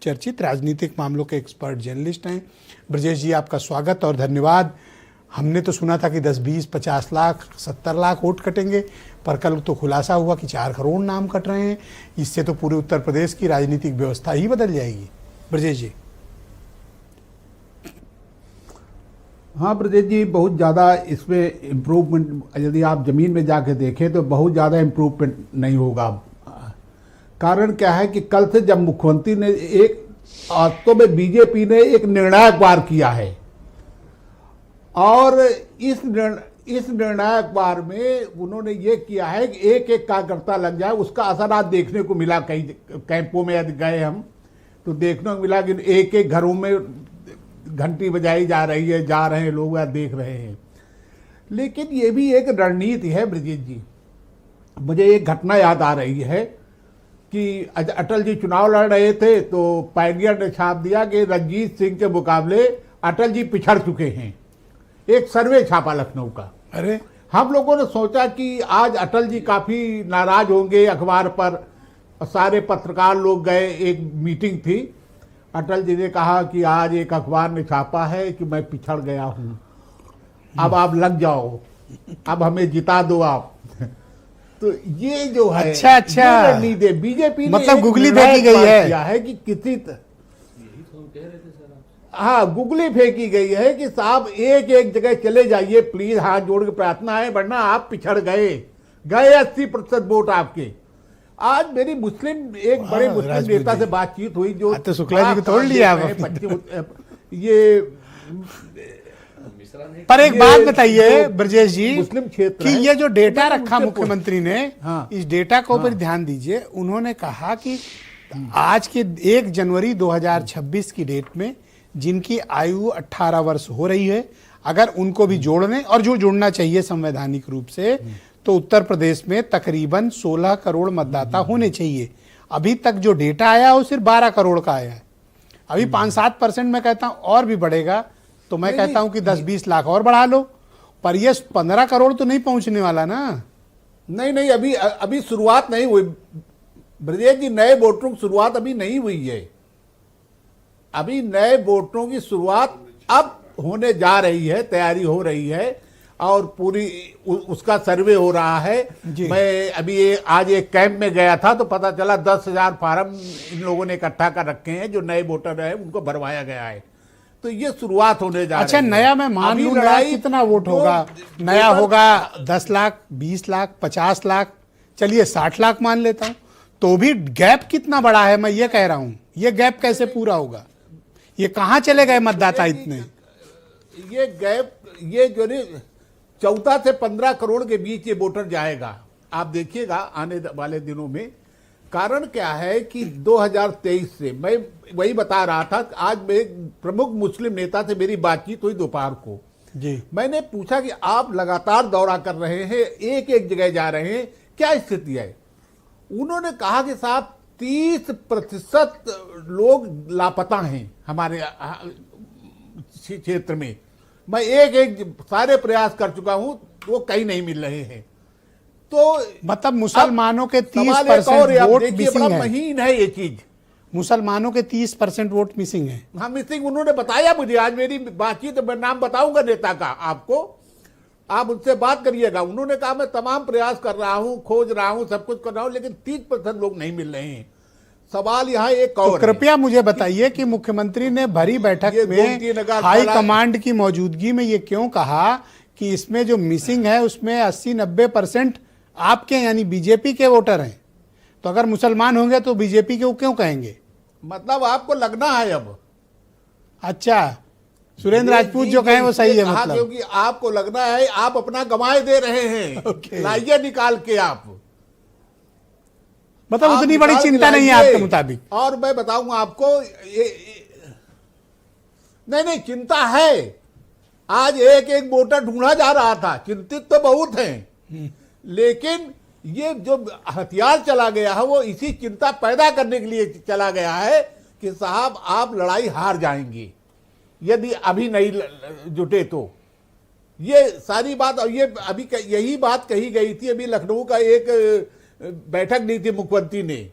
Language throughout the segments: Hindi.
चर्चित राजनीतिक मामलों के एक्सपर्ट जर्नलिस्ट हैं। ब्रजेश जी, आपका स्वागत और धन्यवाद। हमने तो सुना था कि 10, 20, 50 लाख, 70 लाख वोट कटेंगे, पर कल तो खुलासा हुआ कि 4 करोड़ नाम कट रहे हैं। इससे तो पूरे उत्तर प्रदेश की राजनीतिक व्यवस्था ही बदल जाएगी। ब्रजेश जी। हाँ ब्रजेश जी, बहुत ज़्यादा इसमें इम्प्रूवमेंट, यदि आप ज़मीन में जाके देखें तो बहुत ज़्यादा इम्प्रूवमेंट नहीं होगा। कारण क्या है कि कल से जब मुख्यमंत्री ने तो में बीजेपी ने एक निर्णायक वार किया है, और इस निर्णायक वार में उन्होंने ये किया है कि एक एक कार्यकर्ता लग जाए। उसका असर आज देखने को मिला। कई कैंपों में यदि गए हम तो देखने को मिला कि एक एक घरों में घंटी बजाई जा रही है, जा रहे हैं लोग, या देख रहे हैं। लेकिन ये भी एक रणनीति है ब्रजेश जी। मुझे एक घटना याद आ रही है कि अटल जी चुनाव लड़ रहे थे तो पायनियर ने छाप दिया कि रंजीत सिंह के मुकाबले अटल जी पिछड़ चुके हैं। एक सर्वे छापा लखनऊ का। अरे, हम लोगों ने सोचा कि आज अटल जी काफी नाराज होंगे अखबार पर। सारे पत्रकार लोग गए, एक मीटिंग थी। अटल जी ने कहा कि आज एक अखबार ने छापा है कि मैं पिछड़ गया हूं, अब आप लग जाओ, अब हमें जिता दो आप। तो ये जो है अच्छा बीजेपी ने मतलब गुगली फेंकी गई है कि किसी हाँ, गुगली फेंकी गई है कि साहब एक एक जगह चले जाइए प्लीज, हाथ जोड़ के प्रार्थना है, वरना आप पिछड़ गए 80% वोट आपके। आज मेरी एक बड़े मुस्लिम नेता से बातचीत हुई, जो तो शुक्ला जी को तोड़ लिया ये। पर एक बात बताइए ब्रजेश जी, मुस्लिम क्षेत्र कि ये जो डेटा रखा मुख्यमंत्री ने, हाँ, इस डेटा के ऊपर ध्यान दीजिए। उन्होंने कहा कि आज के 1 जनवरी 2026 की डेट में जिनकी आयु 18 वर्ष हो रही है, अगर उनको भी जोड़ने, और जो जुड़ना चाहिए संवैधानिक रूप से, तो उत्तर प्रदेश में तकरीबन 16 करोड़ मतदाता होने चाहिए। अभी तक जो डेटा आया वो सिर्फ 12 करोड़ का आया है। अभी 5-7% मैं कहता हूं और भी बढ़ेगा, तो मैं कहता हूं कि 10-20 लाख और बढ़ा लो, पर ये 15 करोड़ तो नहीं पहुंचने वाला ना। नहीं, अभी शुरुआत नहीं हुई ब्रजेश जी। नए वोटरों की शुरुआत अभी नहीं हुई है। अभी नए वोटरों की शुरुआत अब होने जा रही है, तैयारी हो रही है, और पूरी उसका सर्वे हो रहा है। मैं अभी आज एक कैंप में गया था तो पता चला 10,000 फार्म इन लोगों ने इकट्ठा कर रखे हैं, जो नए वोटर है उनको भरवाया गया है। तो ये शुरुआत होने जा रही है। अच्छा, नया मैं मान लूं, नया कितना वोट होगा? नया होगा 10 लाख, 20 लाख, 50 लाख, चलिए 60 लाख मान लेता हूं, तो भी गैप कितना बड़ा है, मैं ये कह रहा हूं। ये गैप कैसे पूरा होगा? ये कहां चले गए मतदाता इतने? ये गैप, ये जो 14 से 15 करोड़ के बीच ये वोटर जाएगा, आप देखिएगा आने वाले दिनों में। कारण क्या है कि 2023 से, मैं वही बता रहा था, आज मैं प्रमुख मुस्लिम नेता से मेरी बातचीत हुई दोपहर को जी। मैंने पूछा कि आप लगातार दौरा कर रहे हैं, एक एक जगह जा रहे हैं, क्या स्थिति है? उन्होंने कहा कि साहब 30% लोग लापता हैं हमारे क्षेत्र में। मैं एक एक सारे प्रयास कर चुका हूं, वो कहीं नहीं मिल रहे हैं। तो मतलब मुसलमानों के 30% वोट मिसिंग है। महीन है ये चीज। मुसलमानों के 30% वोट मिसिंग है। हाँ, मिसिंग उन्होंने बताया मुझे। आज मेरी बातचीत, मैं नाम बताऊंगा नेता का आपको, आप उनसे बात करिएगा। उन्होंने कहा मैं तमाम प्रयास कर रहा हूं, खोज रहा हूं, सब कुछ कर रहा हूं, लेकिन 30% लोग नहीं मिल रहे हैं। सवाल यहाँ एक और, तो कृपया मुझे बताइए कि मुख्यमंत्री ने भरी बैठक में हाई कमांड की मौजूदगी में ये क्यों कहा कि इसमें जो मिसिंग है उसमें 80-90% आपके यानी बीजेपी के वोटर हैं? तो अगर मुसलमान होंगे तो बीजेपी के वो क्यों कहेंगे? मतलब आपको लगना है अब। अच्छा, सुरेंद्र राजपूत जो कहें वो सही है मतलब? क्योंकि आपको लगना है, आप अपना गंवाए दे रहे हैं। लाइए निकाल के आप, मतलब उतनी बड़ी चिंता नहीं है आपके मुताबिक? और मैं बताऊंगा आपको, नहीं चिंता है। आज एक एक वोटर ढूंढा जा रहा था, चिंतित तो बहुत हैं, लेकिन ये जो हथियार चला गया है वो इसी चिंता पैदा करने के लिए चला गया है कि साहब आप लड़ाई हार जाएंगे यदि अभी नहीं जुटे तो। ये सारी बात, और ये अभी यही बात कही गई थी। अभी लखनऊ का एक बैठक ली थी मुख्यमंत्री ने,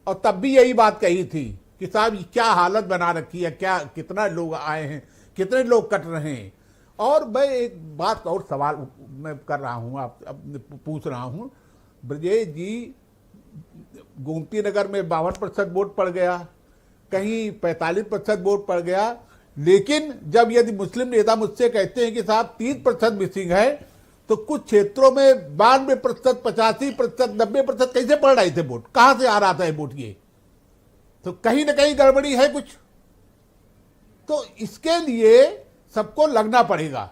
और तब भी यही बात कही थी कि साहब ये क्या हालत बना रखी है, क्या कितना लोग आए हैं, कितने लोग कट रहे हैं। और मैं एक बात और सवाल मैं कर रहा हूं, आप पूछ रहा हूं, ब्रजेश जी, गोमती नगर में 52% वोट पड़ गया, कहीं 45% वोट पड़ गया, लेकिन जब यदि मुस्लिम नेता मुझसे कहते हैं कि साहब 30% मिसिंग है, तो कुछ क्षेत्रों में 92%, 85%, 90% कैसे पड़ रहे थे वोट, कहां से आ रहा था ये वोट? ये तो कहीं ना कहीं गड़बड़ी है कुछ। तो इसके लिए सबको लगना पड़ेगा।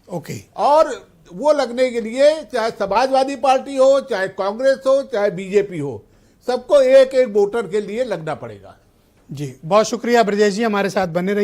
ओके। और वो लगने के लिए चाहे समाजवादी पार्टी हो, चाहे कांग्रेस हो, चाहे बीजेपी हो, सबको एक एक वोटर के लिए लगना पड़ेगा। जी, बहुत शुक्रिया ब्रजेश जी, हमारे साथ बने रहिए।